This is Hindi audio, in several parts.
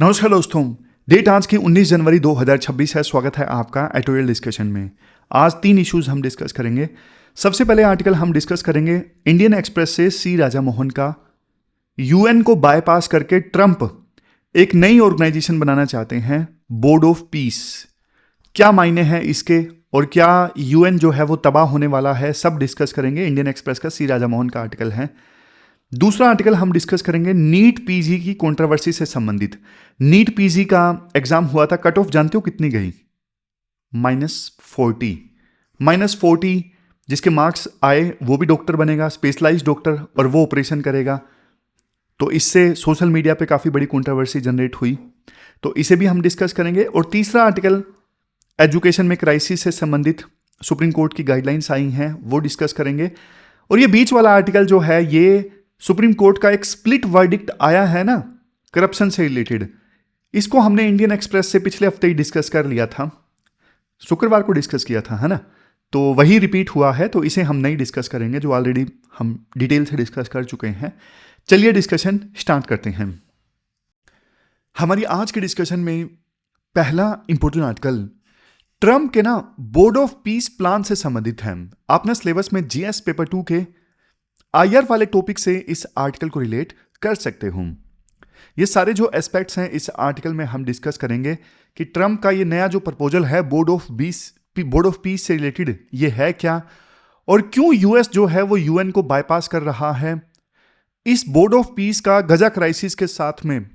नमस्कार दोस्तों। डेट आज की 19 जनवरी 2026 है। स्वागत है आपका एडिटोरियल डिस्कशन में। आज 3 इश्यूज हम डिस्कस करेंगे। सबसे पहले आर्टिकल हम डिस्कस करेंगे इंडियन एक्सप्रेस से सी राजा मोहन का। यूएन को बायपास करके ट्रंप एक नई ऑर्गेनाइजेशन बनाना चाहते हैं, बोर्ड ऑफ पीस। क्या मायने हैं इसके और क्या यूएन जो है वो तबाह होने वाला है, सब डिस्कस करेंगे। इंडियन एक्सप्रेस का सी राजा मोहन का आर्टिकल है। दूसरा आर्टिकल हम डिस्कस करेंगे नीट पीजी की कंट्रोवर्सी से संबंधित। नीट पीजी का एग्जाम हुआ था, कट ऑफ जानते हो कितनी गई? -40। जिसके मार्क्स आए वो भी डॉक्टर बनेगा, स्पेशलाइज्ड डॉक्टर, और वो ऑपरेशन करेगा। तो इससे सोशल मीडिया पे काफी बड़ी कंट्रोवर्सी जनरेट हुई, तो इसे भी हम डिस्कस करेंगे। और तीसरा आर्टिकल एजुकेशन में क्राइसिस से संबंधित सुप्रीम कोर्ट की गाइडलाइंस आई हैं, वो डिस्कस करेंगे। और ये बीच वाला आर्टिकल जो है, ये सुप्रीम कोर्ट का एक स्प्लिट वर्डिक्ट आया है ना, करप्शन से रिलेटेड। इसको हमने इंडियन एक्सप्रेस से पिछले हफ्ते ही डिस्कस कर लिया था, शुक्रवार को डिस्कस किया था, है ना। तो वही रिपीट हुआ है, तो इसे हम नहीं डिस्कस करेंगे, जो ऑलरेडी हम डिटेल से डिस्कस कर चुके हैं। चलिए डिस्कशन स्टार्ट करते हैं। हमारी आज के डिस्कशन में पहला इंपॉर्टेंट आर्टिकल ट्रंप के ना बोर्ड ऑफ पीस प्लान से संबंधित है। आपने सिलेबस में जीएस पेपर 2 के आईआर वाले टॉपिक से इस आर्टिकल को रिलेट कर सकते हो। ये सारे जो एस्पेक्ट्स हैं इस आर्टिकल में हम डिस्कस करेंगे कि ट्रंप का ये नया जो प्रपोजल है बोर्ड ऑफ पीस से रिलेटेड, ये है क्या, और क्यों यूएस जो है वो यूएन को बायपास कर रहा है। इस बोर्ड ऑफ पीस का गजा क्राइसिस के साथ में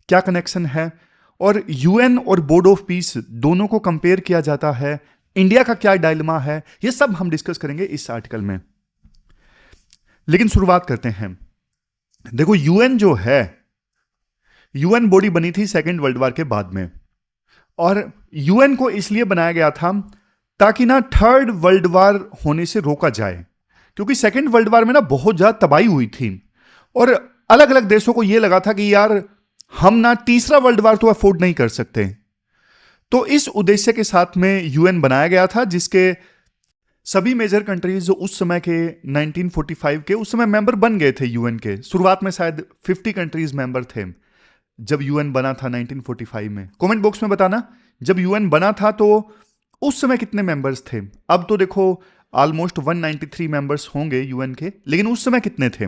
क्या कनेक्शन है, और यूएन और बोर्ड ऑफ पीस दोनों को कंपेयर किया जाता है, इंडिया का क्या डायलेमा है, ये सब हम डिस्कस करेंगे इस आर्टिकल में। लेकिन शुरुआत करते हैं। देखो, यूएन जो है, यूएन बॉडी बनी थी सेकेंड वर्ल्ड वॉर के बाद में, और यूएन को इसलिए बनाया गया था ताकि ना थर्ड वर्ल्ड वॉर होने से रोका जाए, क्योंकि सेकेंड वर्ल्ड वॉर में ना बहुत ज्यादा तबाही हुई थी, और अलग अलग देशों को यह लगा था कि यार हम ना तीसरा वर्ल्ड वॉर तो अफोर्ड नहीं कर सकते। तो इस उद्देश्य के साथ में यूएन बनाया गया था, जिसके सभी मेजर कंट्रीज जो उस समय के 1945 के उस समय मेंबर बन गए थे यूएन के। शुरुआत में शायद 50 कंट्रीज मेंबर थे जब यूएन बना था 1945 में। कमेंट बॉक्स में बताना जब यूएन बना था तो उस समय कितने मेंबर्स थे। अब तो देखो ऑलमोस्ट 193 मेंबर्स होंगे यूएन के, लेकिन उस समय कितने थे।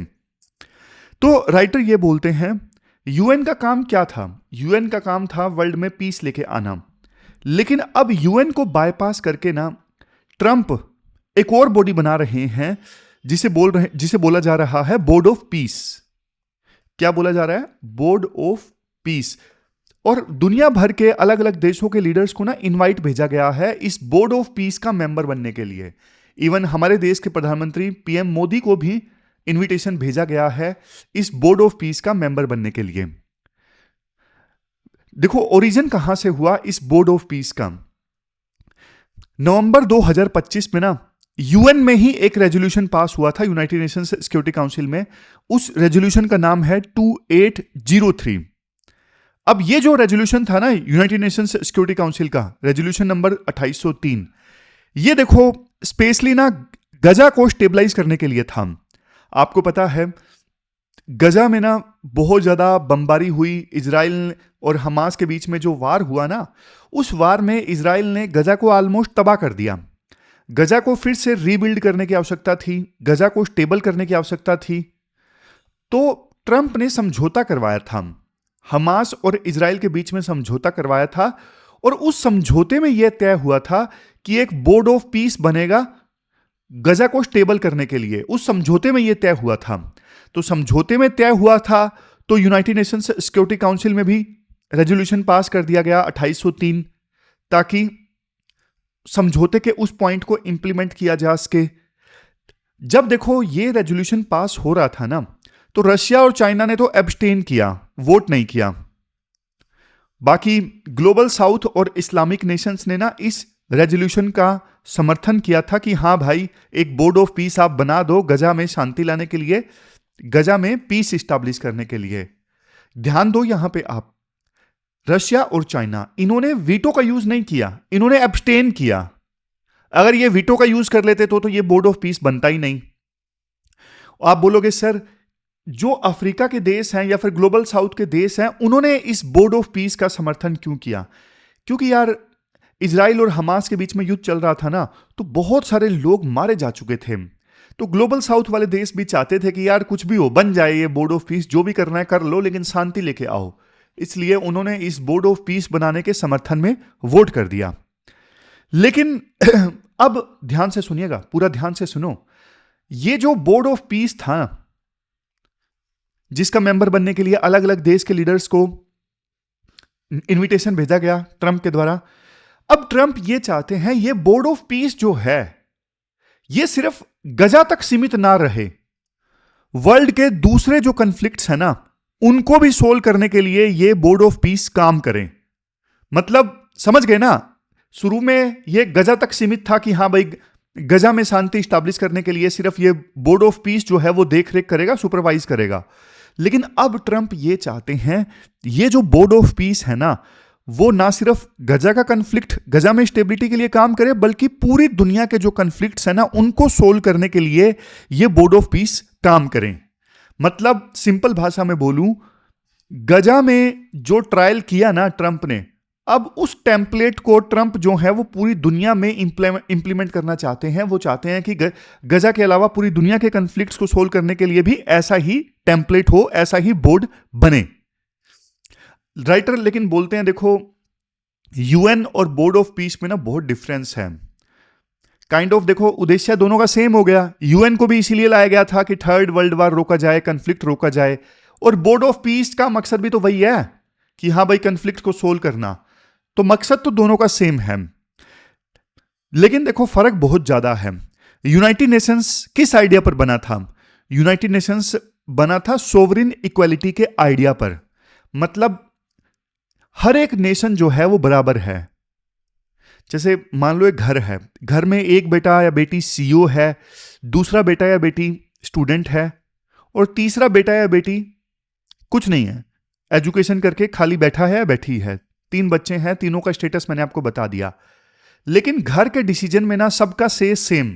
तो राइटर ये बोलते हैं यूएन का काम क्या था। यूएन का काम था वर्ल्ड में पीस लेके आना, लेकिन अब यूएन को बायपास करके ना ट्रंप एक और बॉडी बना रहे हैं जिसे बोला जा रहा है बोर्ड ऑफ पीस। क्या बोला जा रहा है? Board of peace. और दुनिया भर के अलग अलग देशों के लीडर्स को ना इनवाइट भेजा गया है इस बोर्ड ऑफ पीस का मेंबर बनने के लिए। इवन हमारे देश के प्रधानमंत्री पीएम मोदी को भी इनविटेशन भेजा गया है इस बोर्ड ऑफ पीस का मेंबर बनने के लिए। देखो, ओरिजिन कहां से हुआ इस बोर्ड ऑफ पीस का। नवंबर 2025 में ना यूएन में ही एक रेजोल्यूशन पास हुआ था, यूनाइटेड नेशंस सिक्योरिटी काउंसिल में। उस रेजोल्यूशन का नाम है 2803। अब ये जो रेजोल्यूशन था ना यूनाइटेड नेशंस सिक्योरिटी काउंसिल का, रेजोल्यूशन नंबर 2803, ये देखो स्पेशली ना गजा को स्टेबलाइज करने के लिए था। आपको पता है गजा में ना बहुत ज्यादा बमबारी हुई, इजराइल और हमास के बीच में जो वार हुआ ना, उस वार में इजराइल ने गजा को ऑलमोस्ट तबाह कर दिया। गजा को फिर से रीबिल्ड करने की आवश्यकता थी, गजा को स्टेबल करने की आवश्यकता थी। तो ट्रंप ने समझौता करवाया था, हमास और इजराइल के बीच में समझौता करवाया था, और उस समझौते में यह तय हुआ था कि एक बोर्ड ऑफ पीस बनेगा गजा को स्टेबल करने के लिए। उस समझौते में यह तय हुआ था। तो समझौते में तय हुआ था तो यूनाइटेड नेशंस सिक्योरिटी काउंसिल में भी रेजोल्यूशन पास कर दिया गया 2803, ताकि समझौते के उस पॉइंट को इंप्लीमेंट किया जा सके। जब देखो ये रेजोल्यूशन पास हो रहा था ना, तो रशिया और चाइना ने तो एब्सटेन किया, वोट नहीं किया। बाकी ग्लोबल साउथ और इस्लामिक नेशंस ने ना इस रेजोल्यूशन का समर्थन किया था कि हाँ भाई, एक बोर्ड ऑफ पीस आप बना दो गजा में शांति लाने के लिए, गजा में पीस इस्टेब्लिश करने के लिए। ध्यान दो यहां पे आप, रशिया और चाइना, इन्होंने वीटो का यूज नहीं किया, इन्होंने एब्सटेन किया। अगर ये वीटो का यूज कर लेते तो ये बोर्ड ऑफ पीस बनता ही नहीं। आप बोलोगे सर जो अफ्रीका के देश हैं या फिर ग्लोबल साउथ के देश हैं, उन्होंने इस बोर्ड ऑफ पीस का समर्थन क्यों किया? क्योंकि यार इजराइल और हमास के बीच में युद्ध चल रहा था ना, तो बहुत सारे लोग मारे जा चुके थे। तो ग्लोबल साउथ वाले देश भी चाहते थे कि यार कुछ भी हो, बन जाए ये बोर्ड ऑफ पीस, जो भी करना है कर लो, लेकिन शांति लेके आओ। इसलिए उन्होंने इस बोर्ड ऑफ पीस बनाने के समर्थन में वोट कर दिया। लेकिन अब ध्यान से सुनिएगा, पूरा ध्यान से सुनो। ये जो बोर्ड ऑफ पीस था, जिसका मेंबर बनने के लिए अलग अलग देश के लीडर्स को इनविटेशन भेजा गया ट्रंप के द्वारा। अब ट्रंप ये चाहते हैं ये बोर्ड ऑफ पीस जो है, ये सिर्फ गजा तक सीमित ना रहे, वर्ल्ड के दूसरे जो कन्फ्लिक्ट्स है ना, उनको भी सोल्व करने के लिए ये बोर्ड ऑफ पीस काम करें। मतलब समझ गए ना, शुरू में ये गजा तक सीमित था कि हां भाई गजा में शांति स्टैब्लिश करने के लिए सिर्फ ये बोर्ड ऑफ पीस जो है वो देख रेख करेगा, सुपरवाइज करेगा। लेकिन अब ट्रंप ये चाहते हैं ये जो बोर्ड ऑफ पीस है ना, वो ना सिर्फ गजा का कन्फ्लिक्ट, गजा में स्टेबिलिटी के लिए काम करे, बल्कि पूरी दुनिया के जो कन्फ्लिक्ट्स है ना, उनको सोल्व करने के लिए ये बोर्ड ऑफ पीस काम करें। मतलब सिंपल भाषा में बोलूं, गजा में जो ट्रायल किया ना ट्रंप ने, अब उस टेम्पलेट को ट्रंप जो है वो पूरी दुनिया में इंप्लीमेंट करना चाहते हैं। वो चाहते हैं कि गजा के अलावा पूरी दुनिया के कन्फ्लिक्ट्स को सोल्व करने के लिए भी ऐसा ही टेम्पलेट हो, ऐसा ही बोर्ड बने। राइटर लेकिन बोलते हैं देखो, यूएन और बोर्ड ऑफ पीस में ना बहुत डिफरेंस है। काइंड ऑफ देखो, उद्देश्य दोनों का सेम हो गया। यूएन को भी इसीलिए लाया गया था कि थर्ड वर्ल्ड वार रोका जाए, कन्फ्लिक्ट रोका जाए, और बोर्ड ऑफ पीस का मकसद भी तो वही है कि हां भाई कन्फ्लिक्ट को सोल्व करना। तो मकसद तो दोनों का सेम है, लेकिन देखो फर्क बहुत ज्यादा है। यूनाइटेड नेशंस किस आइडिया पर बना था? यूनाइटेड नेशंस बना था सोवरिन इक्वालिटी के आइडिया पर। मतलब हर एक नेशन जो है वो बराबर है। जैसे मान लो एक घर है, घर में एक बेटा या बेटी सीईओ है, दूसरा बेटा या बेटी स्टूडेंट है, और तीसरा बेटा या बेटी कुछ नहीं है, एजुकेशन करके खाली बैठा है या बैठी है। 3 बच्चे हैं, तीनों का स्टेटस मैंने आपको बता दिया। लेकिन घर के डिसीजन में ना सबका से सेम।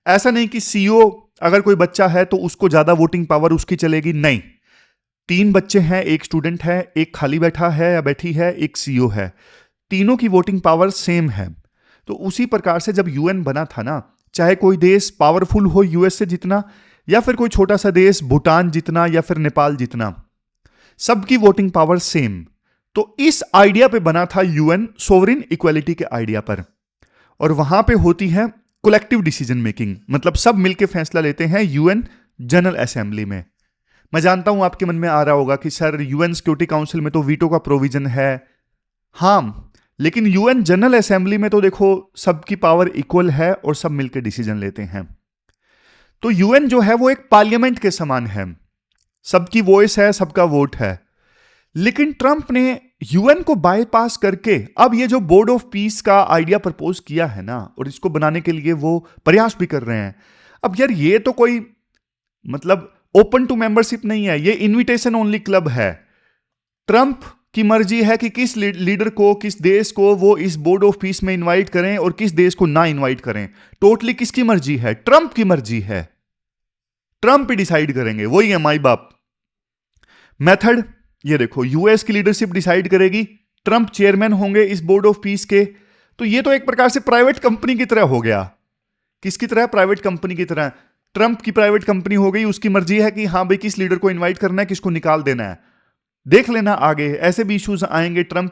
ऐसा नहीं कि सीईओ अगर कोई बच्चा है तो उसको ज्यादा वोटिंग पावर उसकी चलेगी, नहीं। 3 बच्चे हैं, एक स्टूडेंट है, एक खाली बैठा है या बैठी है, एक सीईओ है, तीनों की वोटिंग पावर सेम है। तो उसी प्रकार से जब यूएन बना था ना, चाहे कोई देश पावरफुल हो यूएस से जितना, या फिर कोई छोटा सा देश भूटान जितना या फिर नेपाल जितना, सबकी वोटिंग पावर सेम। तो इस आइडिया पे बना था यूएन, सोवरिन इक्वालिटी के आइडिया पर। और वहां पे होती है कलेक्टिव डिसीजन मेकिंग, मतलब सब मिलके फैसला लेते हैं यूएन जनरल असेंबली में। मैं जानता हूं आपके मन में आ रहा होगा कि सर यूएन सिक्योरिटी काउंसिल में तो वीटो का प्रोविजन है। हां, लेकिन यूएन जनरल असेंबली में तो देखो सबकी पावर इक्वल है और सब मिलकर डिसीजन लेते हैं। तो यूएन जो है वो एक पार्लियामेंट के समान है, सबकी वॉइस है, सबका वोट है। लेकिन ट्रंप ने यूएन को बाईपास करके अब ये जो बोर्ड ऑफ पीस का आइडिया प्रपोज किया है ना, और इसको बनाने के लिए वो प्रयास भी कर रहे हैं। अब यार ये तो कोई मतलब ओपन टू मेंबरशिप नहीं है, ये इनविटेशन ओनली क्लब है। ट्रंप की मर्जी है कि किस लीडर को, किस देश को वो इस बोर्ड ऑफ पीस में इनवाइट करें और किस देश को ना इनवाइट करें। टोटली किसकी मर्जी है? ट्रंप की मर्जी है। ट्रंप ही डिसाइड करेंगे, वही है माई बाप। मेथड ये देखो, यूएस की लीडरशिप डिसाइड करेगी, ट्रंप चेयरमैन होंगे इस बोर्ड ऑफ पीस के। तो ये तो एक प्रकार से प्राइवेट कंपनी की तरह हो गया। किसकी तरह? प्राइवेट कंपनी की तरह। ट्रंप की प्राइवेट कंपनी हो गई, उसकी मर्जी है कि हां भाई किस लीडर को इनवाइट करना है, किसको निकाल देना है। देख लेना आगे ऐसे भी इश्यूज आएंगे, ट्रंप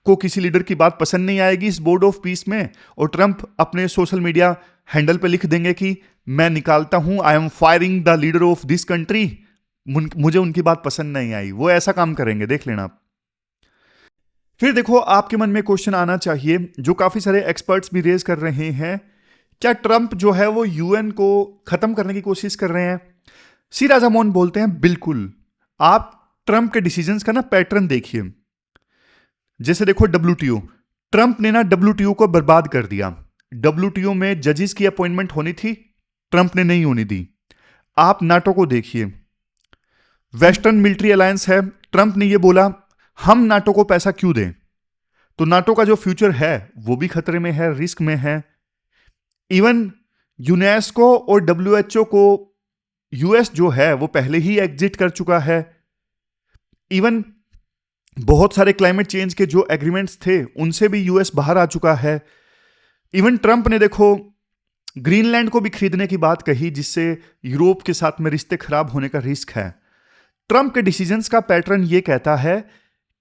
को किसी लीडर की बात पसंद नहीं आएगी इस बोर्ड ऑफ पीस में, और ट्रंप अपने सोशल मीडिया हैंडल पे लिख देंगे कि मैं निकालता हूं, I am firing the leader of this country, मुझे उनकी बात पसंद नहीं आई। वो ऐसा काम करेंगे, देख लेना आप। फिर देखो, आपके मन में क्वेश्चन आना चाहिए जो काफी सारे एक्सपर्ट्स भी रेज कर रहे हैं, क्या ट्रंप जो है वो यूएन को खत्म करने की कोशिश कर रहे हैं? सी राजामोहन बोलते हैं बिल्कुल। आप ट्रंप के डिसीजंस का ना पैटर्न देखिए। जैसे देखो डब्ल्यूटीओ, ट्रंप ने ना डब्ल्यूटीओ को बर्बाद कर दिया। डब्ल्यूटीओ में जजेस की अपॉइंटमेंट होनी थी, ट्रंप ने नहीं होने दी। आप नाटो को देखिए, वेस्टर्न मिलिट्री अलायंस है, ट्रंप ने ये बोला हम नाटो को पैसा क्यों दें, तो नाटो का जो फ्यूचर है वो भी खतरे में है, रिस्क में है। इवन यूनेस्को और डब्ल्यूएचओ को यूएस जो है वो पहले ही एग्जिट कर चुका है। इवन बहुत सारे क्लाइमेट चेंज के जो एग्रीमेंट्स थे उनसे भी यूएस बाहर आ चुका है। इवन ट्रंप ने देखो ग्रीनलैंड को भी खरीदने की बात कही, जिससे यूरोप के साथ में रिश्ते खराब होने का रिस्क है। ट्रंप के डिसीजंस का पैटर्न ये कहता है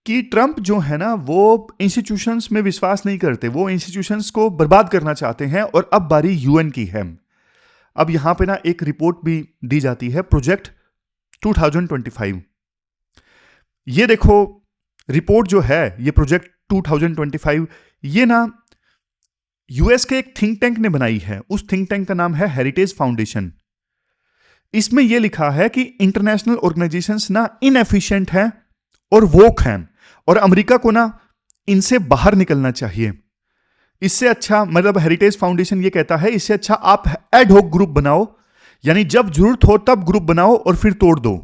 कि ट्रंप जो है ना वो इंस्टीट्यूशंस में विश्वास नहीं करते, वो इंस्टीट्यूशंस को बर्बाद करना चाहते हैं। और अब बारी यूएन की है। अब यहां पे ना एक रिपोर्ट भी दी जाती है, प्रोजेक्ट 2025। ये देखो रिपोर्ट जो है, ये प्रोजेक्ट 2025, ये ना यूएस के एक थिंक टैंक ने बनाई है। उस थिंक टैंक का नाम है हेरिटेज फाउंडेशन। इसमें यह लिखा है कि इंटरनेशनल ऑर्गेनाइजेशंस ना इनएफिशिएंट हैं और वोक हैं, और अमेरिका को ना इनसे बाहर निकलना चाहिए। इससे अच्छा, मतलब हेरिटेज फाउंडेशन ये कहता है, इससे अच्छा आप एड हॉक ग्रुप बनाओ, यानी जब जरूरत हो तब ग्रुप बनाओ और फिर तोड़ दो।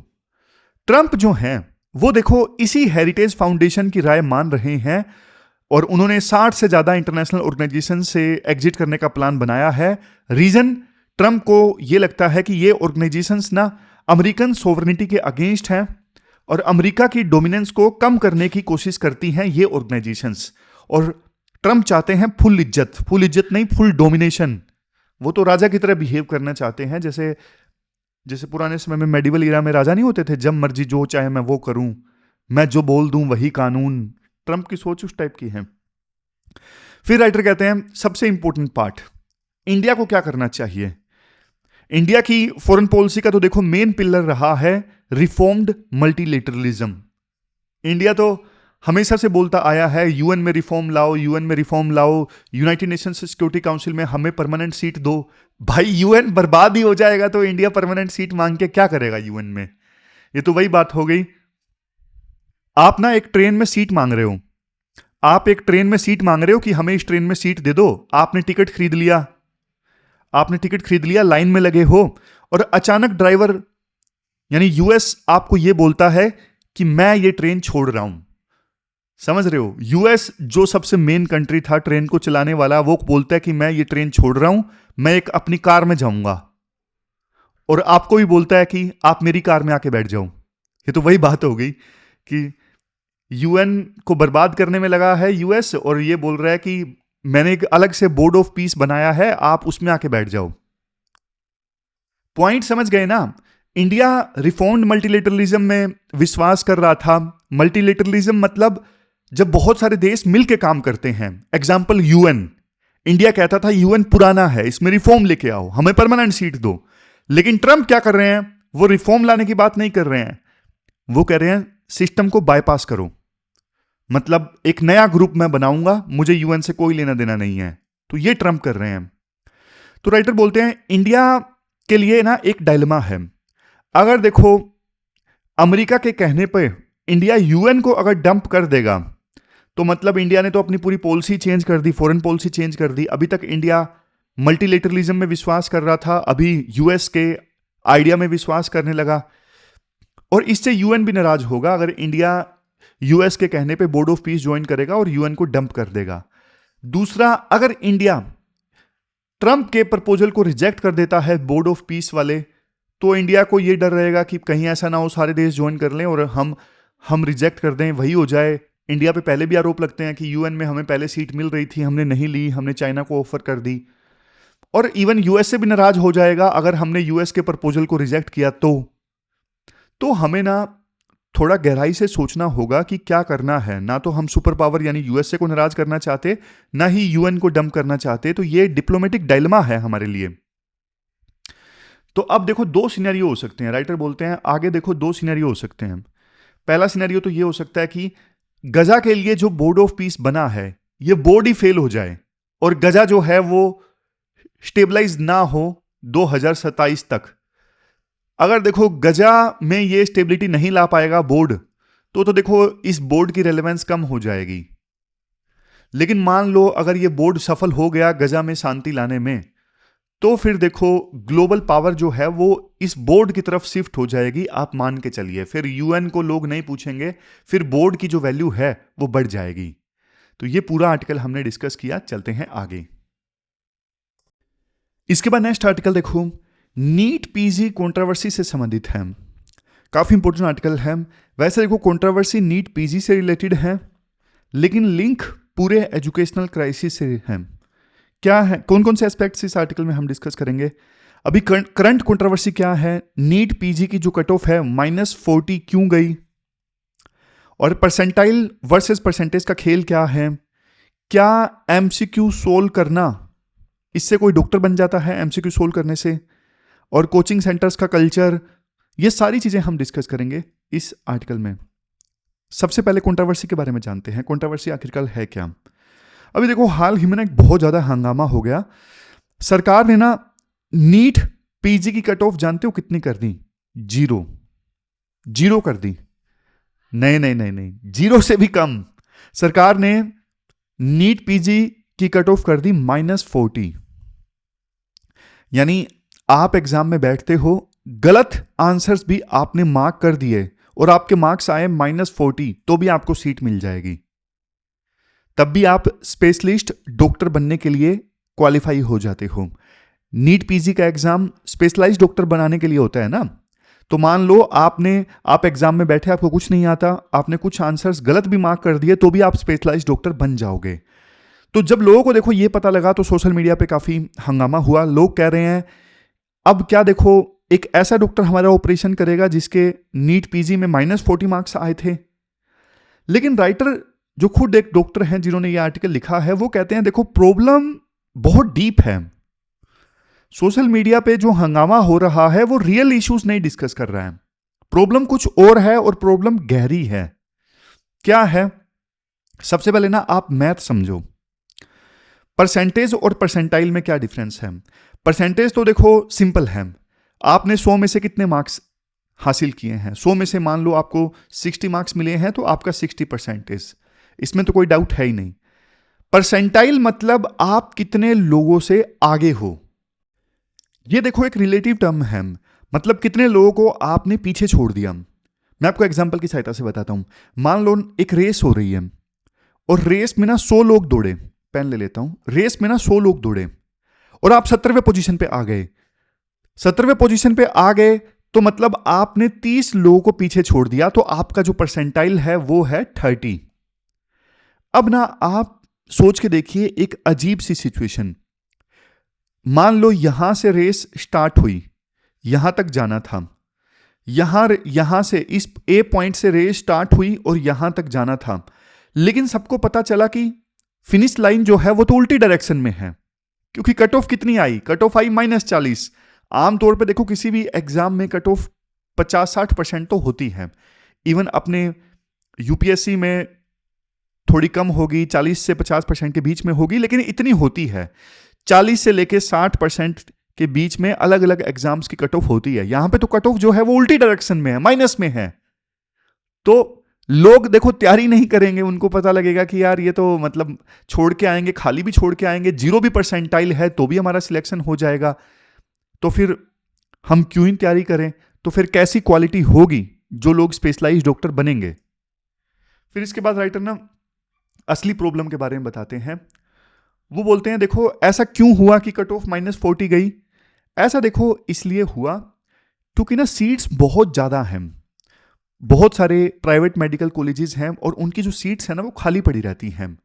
ट्रंप जो हैं वो देखो इसी हेरिटेज फाउंडेशन की राय मान रहे हैं, और उन्होंने 60 से ज्यादा इंटरनेशनल ऑर्गेनाइजेशन से एग्जिट करने का प्लान बनाया है। रीजन, ट्रंप को यह लगता है कि ये ऑर्गेनाइजेशंस ना अमेरिकन सोवरेनिटी के अगेंस्ट हैं और अमेरिका की डोमिनेंस को कम करने की कोशिश करती हैं ये ऑर्गेनाइजेशंस। और ट्रंप चाहते हैं फुल इज्जत नहीं, फुल डोमिनेशन। वो तो राजा की तरह बिहेव करना चाहते हैं, जैसे पुराने समय में मेडिवल इरा में राजा नहीं होते थे, जब मर्जी जो चाहे मैं वो करूं, मैं जो बोल दूं वही कानून। ट्रंप की सोच उस टाइप की है। फिर राइटर कहते हैं सबसे इंपॉर्टेंट पार्ट, इंडिया को क्या करना चाहिए। इंडिया की फॉरेन पॉलिसी का तो देखो मेन पिलर रहा है रिफॉर्म्ड मल्टीलेटरलिज्म। इंडिया तो हमेशा से बोलता आया है यूएन में रिफॉर्म लाओ, यूएन में रिफॉर्म लाओ, यूनाइटेड नेशंस सिक्योरिटी काउंसिल में हमें परमानेंट सीट दो। भाई यूएन बर्बाद ही हो जाएगा तो इंडिया परमानेंट सीट मांग के क्या करेगा यूएन में। ये तो वही बात हो गई, आप ना एक ट्रेन में सीट मांग रहे हो, आप एक ट्रेन में सीट मांग रहे हो कि हमें इस ट्रेन में सीट दे दो। आपने टिकट खरीद लिया, लाइन में लगे हो, और अचानक ड्राइवर यानी यूएस आपको यह बोलता है कि मैं ये ट्रेन छोड़ रहा हूं। समझ रहे हो, यूएस जो सबसे मेन कंट्री था ट्रेन को चलाने वाला, वो बोलता है कि मैं ये ट्रेन छोड़ रहा हूं, मैं एक अपनी कार में जाऊंगा, और आपको भी बोलता है कि आप मेरी कार में आके बैठ जाओ। ये तो वही बात हो गई कि यूएन को बर्बाद करने में लगा है यूएस, और ये बोल रहा है कि मैंने एक अलग से बोर्ड ऑफ पीस बनाया है, आप उसमें आके बैठ जाओ। पॉइंट समझ गए ना। इंडिया रिफॉर्म्ड मल्टीलेटरलिज्म में विश्वास कर रहा था। मल्टीलेटरलिज्म मतलब जब बहुत सारे देश मिलकर काम करते हैं। एग्जाम्पल यूएन, इंडिया कहता था यूएन पुराना है, इसमें रिफॉर्म लेके आओ, हमें परमानेंट सीट दो। लेकिन ट्रंप क्या कर रहे हैं, वो रिफॉर्म लाने की बात नहीं कर रहे हैं, वो कह रहे हैं सिस्टम को बाईपास करो। मतलब एक नया ग्रुप मैं बनाऊंगा, मुझे यूएन से कोई लेना देना नहीं है। तो ये ट्रंप कर रहे हैं। तो राइटर बोलते हैं इंडिया के लिए ना एक डायलेमा है। अगर देखो अमेरिका के कहने पे इंडिया यूएन को अगर डंप कर देगा तो मतलब इंडिया ने तो अपनी पूरी पॉलिसी चेंज कर दी, फॉरेन पॉलिसी चेंज कर दी। अभी तक इंडिया मल्टीलेटरलिज्म में विश्वास कर रहा था, अभी यूएस के आइडिया में विश्वास करने लगा, और इससे यूएन भी नाराज होगा अगर इंडिया यूएस के कहने पे बोर्ड ऑफ पीस ज्वाइन करेगा और यूएन को डंप कर देगा। दूसरा, अगर इंडिया ट्रंप के प्रपोजल को रिजेक्ट कर देता है बोर्ड ऑफ पीस वाले, तो इंडिया को यह डर रहेगा कि कहीं ऐसा ना हो सारे देश ज्वाइन कर लें और हम रिजेक्ट कर दें, वही हो जाए। इंडिया पे पहले भी आरोप लगते हैं कि यूएन में हमें पहले सीट मिल रही थी, हमने नहीं ली, हमने चाइना को ऑफर कर दी। और इवन यूएस से भी नाराज हो जाएगा अगर हमने यूएस के प्रपोजल को रिजेक्ट किया तो हमें ना थोड़ा गहराई से सोचना होगा कि क्या करना है। ना तो हम सुपर पावर यानी यूएसए को नाराज करना चाहते, ना ही यूएन को डंप करना चाहते। तो ये डिप्लोमेटिक डायलेमा है हमारे लिए। तो अब देखो दो सिनेरियो हो सकते हैं, राइटर बोलते हैं आगे देखो दो सिनेरियो हो सकते हैं। पहला सिनेरियो तो ये हो सकता है कि गजा के लिए जो बोर्ड ऑफ पीस बना है ये बोर्ड ही फेल हो जाए और गजा जो है वो स्टेबलाइज ना हो 2027 तक। अगर देखो गजा में ये स्टेबिलिटी नहीं ला पाएगा बोर्ड, तो देखो इस बोर्ड की रेलेवेंस कम हो जाएगी। लेकिन मान लो अगर ये बोर्ड सफल हो गया गजा में शांति लाने में, तो फिर देखो ग्लोबल पावर जो है वो इस बोर्ड की तरफ शिफ्ट हो जाएगी। आप मान के चलिए, फिर यूएन को लोग नहीं पूछेंगे, फिर बोर्ड की जो वैल्यू है वो बढ़ जाएगी। तो ये पूरा आर्टिकल हमने डिस्कस किया। चलते हैं आगे। इसके बाद नेक्स्ट आर्टिकल देखो, नीट पीजी कंट्रोवर्सी से संबंधित है, काफ़ी इंपॉर्टेंट आर्टिकल है। वैसे देखो कंट्रोवर्सी नीट पीजी से रिलेटेड है, लेकिन लिंक पूरे एजुकेशनल क्राइसिस से है। क्या है, कौन कौन से एस्पेक्ट्स इस आर्टिकल में हम डिस्कस करेंगे। अभी करंट कंट्रोवर्सी क्या है, नीट पीजी की जो कट ऑफ है -40 क्यों गई, और परसेंटाइल वर्सेस परसेंटेज का खेल क्या है। क्या एमसीक्यू सोल्व करना, इससे कोई डॉक्टर बन जाता है एमसीक्यू सोल्व करने से, और कोचिंग सेंटर्स का कल्चर, ये सारी चीजें हम डिस्कस करेंगे इस आर्टिकल में। सबसे पहले कंट्रोवर्सी के बारे में जानते हैं, कंट्रोवर्सी आखिरकार है क्या। अभी देखो हाल ही में ना एक बहुत ज्यादा हंगामा हो गया। सरकार ने ना नीट पीजी की कट ऑफ जानते हो कितनी कर दी, 0 कर दी। नहीं, 0 से भी कम। सरकार ने नीट पीजी की कट ऑफ कर दी -40। यानी आप एग्जाम में बैठते हो, गलत आंसर्स भी आपने मार्क कर दिए और आपके मार्क्स आए -40, तो भी आपको सीट मिल जाएगी। तब भी आप स्पेशलिस्ट डॉक्टर बनने के लिए क्वालिफाई हो जाते हो। नीट पीजी का एग्जाम स्पेशलाइज्ड डॉक्टर बनाने के लिए होता है ना। तो मान लो आप एग्जाम में बैठे, आपको कुछ नहीं आता, आपने कुछ आंसर्स गलत भी मार्क कर दिए, तो भी आप स्पेशलाइज्ड डॉक्टर बन जाओगे। तो जब लोगों को देखो ये पता लगा, तो सोशल मीडिया पे काफी हंगामा हुआ। लोग कह रहे हैं अब क्या, देखो एक ऐसा डॉक्टर हमारा ऑपरेशन करेगा जिसके नीट पीजी में -40 मार्क्स आए थे। लेकिन राइटर जो खुद एक डॉक्टर हैं जिन्होंने ये आर्टिकल लिखा है, वो कहते हैं देखो प्रॉब्लम बहुत डीप है। सोशल मीडिया पे जो हंगामा हो रहा है वो रियल इश्यूज नहीं डिस्कस कर रहा है, प्रॉब्लम कुछ और है, और प्रॉब्लम गहरी है। क्या है, सबसे पहले ना आप मैथ समझो। परसेंटेज और परसेंटाइल में क्या डिफरेंस है। परसेंटेज तो देखो सिंपल है, आपने 100 में से कितने मार्क्स हासिल किए हैं। 100 में से मान लो आपको 60 मार्क्स मिले हैं, तो आपका 60%, इसमें तो कोई डाउट है ही नहीं। परसेंटाइल मतलब आप कितने लोगों से आगे हो। ये देखो एक रिलेटिव टर्म है, मतलब कितने लोगों को आपने पीछे छोड़ दिया। मैं आपको एग्जांपल की सहायता से बताता हूं। मान लो एक रेस हो रही है, और रेस में ना 100 लोग दौड़े, पेन ले लेता हूं। रेस में ना 100 लोग दौड़े और आप 70वें पोजीशन पे आ गए। 70वें पोजीशन पे आ गए तो मतलब आपने 30 लोगों को पीछे छोड़ दिया, तो आपका जो परसेंटाइल है वो है 30। अब ना आप सोच के देखिए एक अजीब सी सिचुएशन। मान लो यहां से रेस स्टार्ट हुई, यहां तक जाना था, यहां से इस ए पॉइंट से रेस स्टार्ट हुई और यहां तक जाना था, लेकिन सबको पता चला कि फिनिश लाइन जो है वो तो उल्टी डायरेक्शन में है, क्योंकि कट ऑफ कितनी आई, कट ऑफ आई -40। आमतौर पे देखो किसी भी एग्जाम में कट ऑफ 50-60% तो होती है। इवन अपने यूपीएससी में थोड़ी कम होगी, 40 से 50% के बीच में होगी, लेकिन इतनी होती है। 40 से लेके 60% के बीच में अलग अलग एग्जाम्स की कट ऑफ होती है। यहां पे तो कट ऑफ जो है वो उल्टी डायरेक्शन में है, माइनस में है। तो लोग देखो तैयारी नहीं करेंगे, उनको पता लगेगा कि यार ये तो मतलब छोड़ के आएंगे, खाली भी छोड़ के आएंगे, 0 भी परसेंटाइल है तो भी हमारा सिलेक्शन हो जाएगा, तो फिर हम क्यों ही तैयारी करें। तो फिर कैसी क्वालिटी होगी जो लोग स्पेशलाइज्ड डॉक्टर बनेंगे। फिर इसके बाद राइटर ना असली प्रॉब्लम के बारे में बताते हैं। वो बोलते हैं देखो ऐसा क्यों हुआ कि कट ऑफ -40 गई। ऐसा देखो इसलिए हुआ क्योंकि ना सीट्स बहुत ज़्यादा हैं। बहुत सारे प्राइवेट मेडिकल कॉलेजेस हैं और उनकी जो सीट्स हैं ना वो खाली पड़ी रहती हैं।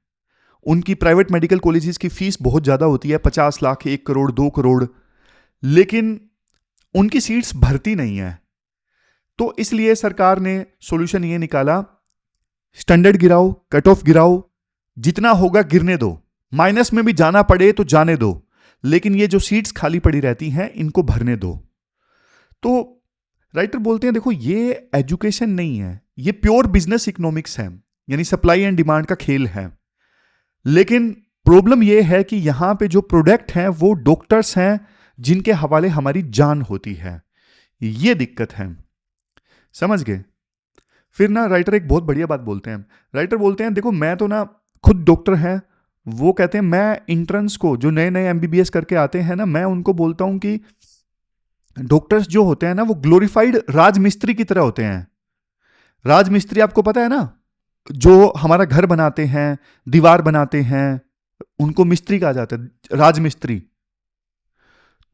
उनकी प्राइवेट मेडिकल कॉलेजेस की फीस बहुत ज़्यादा होती है, 50 लाख, 1 करोड़, 2 करोड़, लेकिन उनकी सीट्स भरती नहीं है। तो इसलिए सरकार ने सॉल्यूशन ये निकाला, स्टैंडर्ड गिराओ, कट ऑफ गिराओ, जितना होगा गिरने दो, माइनस में भी जाना पड़े तो जाने दो, लेकिन ये जो सीट्स खाली पड़ी रहती हैं इनको भरने दो। तो राइटर बोलते हैं देखो ये एजुकेशन नहीं है, ये प्योर बिजनेस इकोनॉमिक्स है, यानी सप्लाई एंड डिमांड का खेल है। लेकिन प्रॉब्लम ये है कि यहां पे जो प्रोडक्ट हैं वो डॉक्टर्स हैं जिनके हवाले हमारी जान होती है। ये दिक्कत है, समझ गए। फिर ना राइटर एक बहुत बढ़िया बात बोलते हैं। राइटर बोलते हैं देखो मैं तो ना खुद डॉक्टर हैं, वो कहते हैं मैं इंटर्न्स को जो नए नए एमबीबीएस करके आते हैं ना, मैं उनको बोलता हूं कि डॉक्टर्स जो होते हैं ना वो ग्लोरीफाइड राजमिस्त्री की तरह होते हैं। राजमिस्त्री आपको पता है ना, जो हमारा घर बनाते हैं, दीवार बनाते हैं, उनको मिस्त्री कहा जाता है, राजमिस्त्री।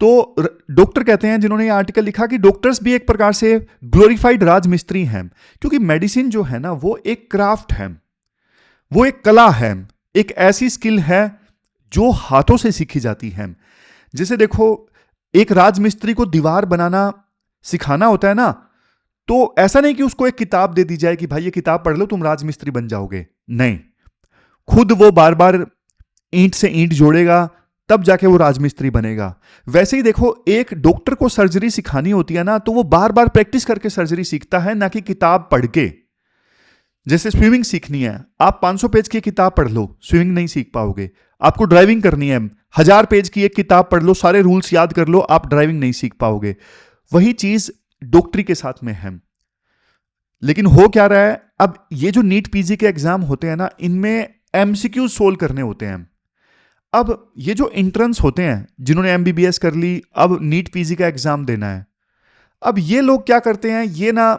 तो डॉक्टर कहते हैं, जिन्होंने ये आर्टिकल लिखा, कि डॉक्टर्स भी एक प्रकार से ग्लोरीफाइड राजमिस्त्री हैं, क्योंकि मेडिसिन जो है ना वो एक क्राफ्ट है, वो एक कला है, एक ऐसी स्किल है जो हाथों से सीखी जाती है। जैसे देखो, एक राजमिस्त्री को दीवार बनाना सिखाना होता है ना, तो ऐसा नहीं कि उसको एक किताब दे दी जाए कि भाई ये किताब पढ़ लो तुम राजमिस्त्री बन जाओगे, नहीं, खुद वो बार बार ईंट से ईंट जोड़ेगा, तब जाके वो राजमिस्त्री बनेगा। वैसे ही देखो, एक डॉक्टर को सर्जरी सिखानी होती है ना, तो वो बार बार प्रैक्टिस करके सर्जरी सीखता है, ना कि किताब पढ़ के। जैसे स्विमिंग सीखनी है, आप 500 पेज की किताब पढ़ लो, स्विमिंग नहीं सीख पाओगे। आपको ड्राइविंग करनी है, 1000 पेज की एक किताब पढ़ लो, सारे रूल्स याद कर लो, आप ड्राइविंग नहीं सीख पाओगे। वही चीज डॉक्टरी के साथ में है। लेकिन हो क्या रहा है, अब ये जो नीट पीजी के एग्जाम होते हैं ना, इनमें एमसीक्यू सोल्व करने होते हैं। अब ये जो इंट्रेंस होते हैं, जिन्होंने एमबीबीएस कर ली, अब नीट पीजी का एग्जाम देना है, अब ये लोग क्या करते हैं, ये ना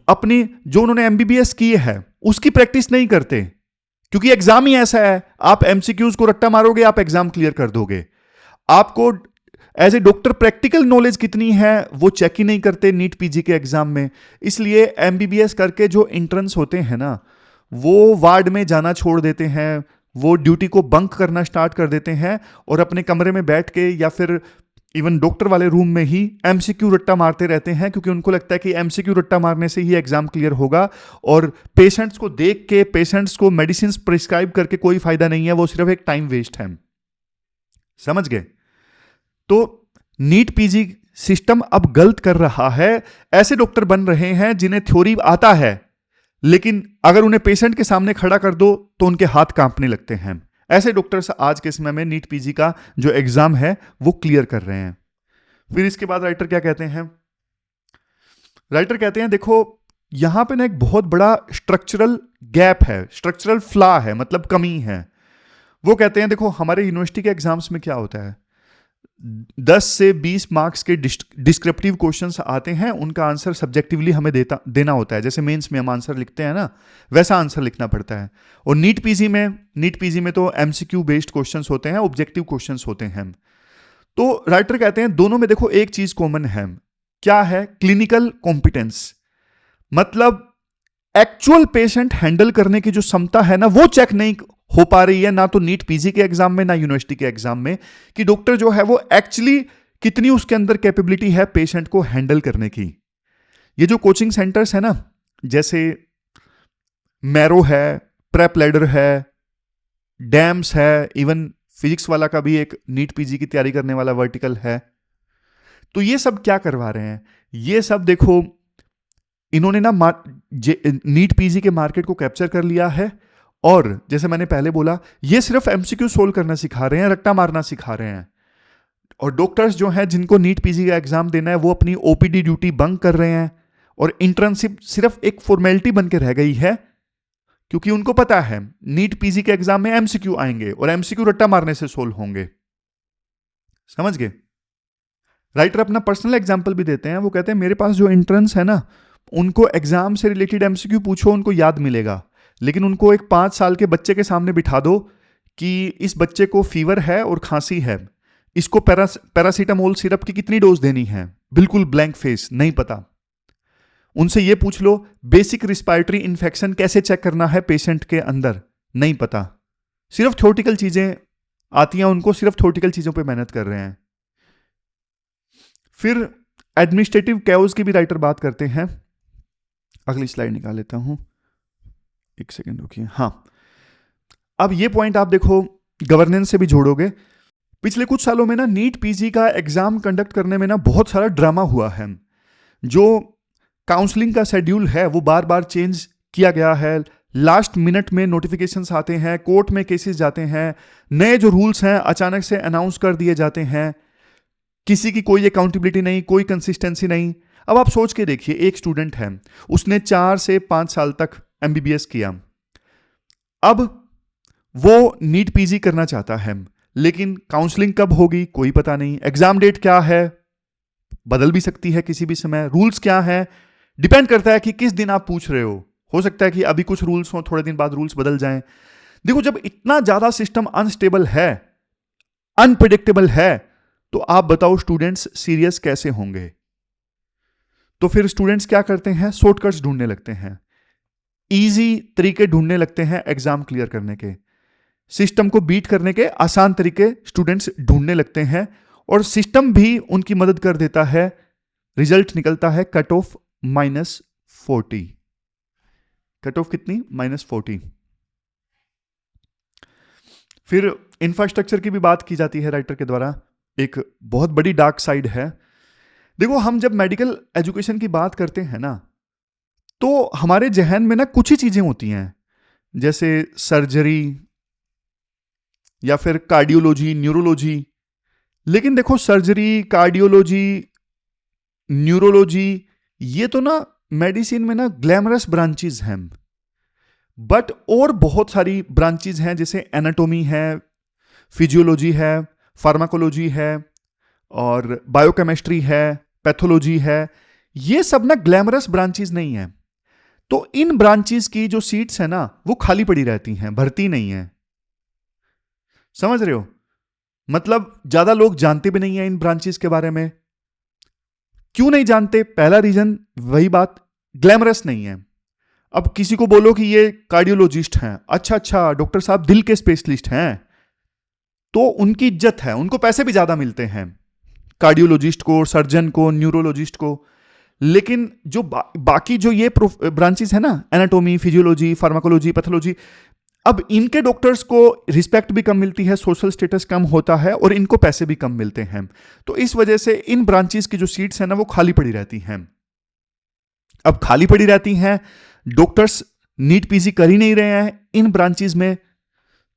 अपनी जो उन्होंने एमबीबीएस की है उसकी प्रैक्टिस नहीं करते, क्योंकि एग्जाम ही ऐसा है, आप एमसीक्यूज को रट्टा मारोगे, आप एग्जाम क्लियर कर दोगे। आपको as a doctor practical knowledge कितनी है वो चेक ही नहीं करते नीट पीजी के एग्जाम में। इसलिए एमबीबीएस करके जो इंट्रेंस होते हैं ना, वो वार्ड में जाना छोड़ देते हैं, वो ड्यूटी को बंक करना स्टार्ट कर देते हैं, और अपने कमरे में बैठ के या फिर इवन डॉक्टर वाले रूम में ही एमसीक्यू रट्टा मारते रहते हैं, क्योंकि उनको लगता है कि एमसीक्यू रट्टा मारने से ही एग्जाम क्लियर होगा, और पेशेंट्स को देख के, पेशेंट्स को मेडिसिन प्रिस्क्राइब करके कोई फायदा नहीं है, वो सिर्फ एक टाइम वेस्ट है। समझ गए? तो नीट पीजी सिस्टम अब गलत कर रहा है। ऐसे डॉक्टर बन रहे हैं जिन्हें थ्योरी आता है, लेकिन अगर उन्हें पेशेंट के सामने खड़ा कर दो तो उनके हाथ कांपने लगते हैं। ऐसे डॉक्टर्स आज के समय में नीट पीजी का जो एग्जाम है वो क्लियर कर रहे हैं। फिर इसके बाद राइटर क्या कहते हैं? राइटर कहते हैं, देखो यहां पे ना एक बहुत बड़ा स्ट्रक्चरल गैप है, स्ट्रक्चरल फ्लॉ है, मतलब कमी है। वो कहते हैं, देखो हमारे यूनिवर्सिटी के एग्जाम्स में क्या होता है, 10 से 20 मार्क्स के डिस्क्रिप्टिव क्वेश्चंस आते हैं, उनका आंसर सब्जेक्टिवली हमें देना होता है। जैसे मेंस में हम आंसर लिखते हैं ना, वैसा आंसर लिखना पड़ता है। और नीट पीजी में तो एमसीक्यू बेस्ड क्वेश्चंस होते हैं, ऑब्जेक्टिव क्वेश्चंस होते हैं। तो राइटर कहते हैं दोनों में देखो एक चीज कॉमन है, क्या है? क्लिनिकल कॉम्पिटेंस, मतलब एक्चुअल पेशेंट हैंडल करने की जो क्षमता है ना, वो चेक नहीं हो पा रही है, ना तो नीट पीजी के एग्जाम में ना यूनिवर्सिटी के एग्जाम में, कि डॉक्टर जो है वो एक्चुअली कितनी उसके अंदर कैपेबिलिटी है पेशेंट को हैंडल करने की। ये जो कोचिंग सेंटर्स है ना, जैसे मैरो है, प्रेप लैडर है, डैम्स है, इवन फिजिक्स वाला का भी एक नीट पीजी की तैयारी करने वाला वर्टिकल है। तो ये सब क्या करवा रहे हैं? ये सब देखो, इन्होंने ना नीट पीजी के मार्केट को कैप्चर कर लिया है, और जैसे मैंने पहले बोला, ये सिर्फ एमसीक्यू सोल्व करना सिखा रहे हैं, रट्टा मारना सिखा रहे हैं। और डॉक्टर्स जो हैं जिनको नीट पीजी का एग्जाम देना है, वो अपनी ओपीडी ड्यूटी बंक कर रहे हैं, और इंटर्नशिप सिर्फ एक फॉर्मेलिटी बन के रह गई है, क्योंकि उनको पता है नीट पीजी के एग्जाम में एमसीक्यू आएंगे, और एमसीक्यू रट्टा मारने से सोल्व होंगे। समझ गए? राइटर अपना पर्सनल एग्जाम्पल भी देते हैं। वो कहते हैं, मेरे पास जो इंटर्न्स है ना, उनको एग्जाम से रिलेटेड एमसीक्यू पूछो, उनको याद मिलेगा, लेकिन उनको एक 5 साल के बच्चे के सामने बिठा दो कि इस बच्चे को फीवर है और खांसी है, इसको पैरासीटामोल सिरप की कितनी डोज देनी है, बिल्कुल ब्लैंक फेस, नहीं पता। उनसे ये पूछ लो, बेसिक रिस्पायरेटरी इन्फेक्शन कैसे चेक करना है पेशेंट के अंदर, नहीं पता। सिर्फ थ्योरेटिकल चीजें आती हैं उनको, सिर्फ थ्योरेटिकल चीजों पे मेहनत कर रहे हैं। फिर एडमिनिस्ट्रेटिव कैओस की भी राइटर बात करते हैं। अगली स्लाइड निकाल लेता हूं, एक सेकेंड रुकिए। हाँ, अब ये पॉइंट आप देखो, गवर्नेंस से भी जोड़ोगे। पिछले कुछ सालों में ना नीट पीजी का एग्जाम कंडक्ट करने में ना बहुत सारा ड्रामा हुआ है। जो काउंसलिंग का शेड्यूल है वो बार बार चेंज किया गया है, लास्ट मिनट में नोटिफिकेशंस आते हैं, कोर्ट में केसेस जाते हैं, नए जो रूल्स हैं अचानक से अनाउंस कर दिए जाते हैं, किसी की कोई अकाउंटेबिलिटी नहीं, कोई कंसिस्टेंसी नहीं। अब आप सोच के देखिए, एक स्टूडेंट है, उसने 4 से 5 साल तक एमबीबीएस किया, अब वो नीट पीजी करना चाहता है, लेकिन काउंसलिंग कब होगी कोई पता नहीं, एग्जाम डेट क्या है बदल भी सकती है किसी भी समय, रूल्स क्या है डिपेंड करता है कि किस दिन आप पूछ रहे हो सकता है कि अभी कुछ रूल्स हो, थोड़े दिन बाद रूल्स बदल जाएं। देखो, जब इतना ज्यादा सिस्टम अनस्टेबल है, अनप्रिडिक्टेबल है, तो आप बताओ स्टूडेंट्स सीरियस कैसे होंगे? तो फिर स्टूडेंट्स क्या करते हैं? शॉर्टकट्स ढूंढने लगते हैं, इजी तरीके ढूंढने लगते हैं एग्जाम क्लियर करने के, सिस्टम को बीट करने के आसान तरीके स्टूडेंट्स ढूंढने लगते हैं, और सिस्टम भी उनकी मदद कर देता है। रिजल्ट निकलता है कट ऑफ -40। कट ऑफ कितनी? -40। फिर इंफ्रास्ट्रक्चर की भी बात की जाती है राइटर के द्वारा, एक बहुत बड़ी डार्क साइड है। देखो, हम जब मेडिकल एजुकेशन की बात करते हैं ना, तो हमारे जहन में ना कुछ ही चीजें होती हैं, जैसे सर्जरी या फिर कार्डियोलॉजी, न्यूरोलॉजी। लेकिन देखो, सर्जरी, कार्डियोलॉजी, न्यूरोलॉजी, ये तो ना मेडिसिन में ना ग्लैमरस ब्रांचेस हैं, बट और बहुत सारी ब्रांचेस हैं, जैसे एनाटॉमी है, फिजियोलॉजी है, फार्माकोलॉजी है, और बायोकेमिस्ट्री है, पैथोलॉजी है। ये सब ना ग्लैमरस ब्रांचेस नहीं है। तो इन ब्रांचेस की जो सीट्स है ना, वो खाली पड़ी रहती हैं, भर्ती नहीं है। समझ रहे हो? मतलब ज्यादा लोग जानते भी नहीं है इन ब्रांचेस के बारे में। क्यों नहीं जानते? पहला रीजन वही बात, ग्लैमरस नहीं है। अब किसी को बोलो कि ये कार्डियोलॉजिस्ट हैं, अच्छा डॉक्टर साहब दिल के स्पेशलिस्ट हैं, तो उनकी इज्जत है, उनको पैसे भी ज्यादा मिलते हैं, कार्डियोलॉजिस्ट को, सर्जन को, न्यूरोलॉजिस्ट को। लेकिन जो बाकी जो ये ब्रांचेस है ना, एनाटॉमी, फिजियोलॉजी, फार्माकोलॉजी, पैथोलॉजी, अब इनके डॉक्टर्स को रिस्पेक्ट भी कम मिलती है, सोशल स्टेटस कम होता है, और इनको पैसे भी कम मिलते हैं। तो इस वजह से इन ब्रांचेस की जो सीट्स है ना, वो खाली पड़ी रहती हैं। अब खाली पड़ी रहती हैं, डॉक्टर्स नीट पीजी कर ही नहीं रहे हैं इन ब्रांचेस में,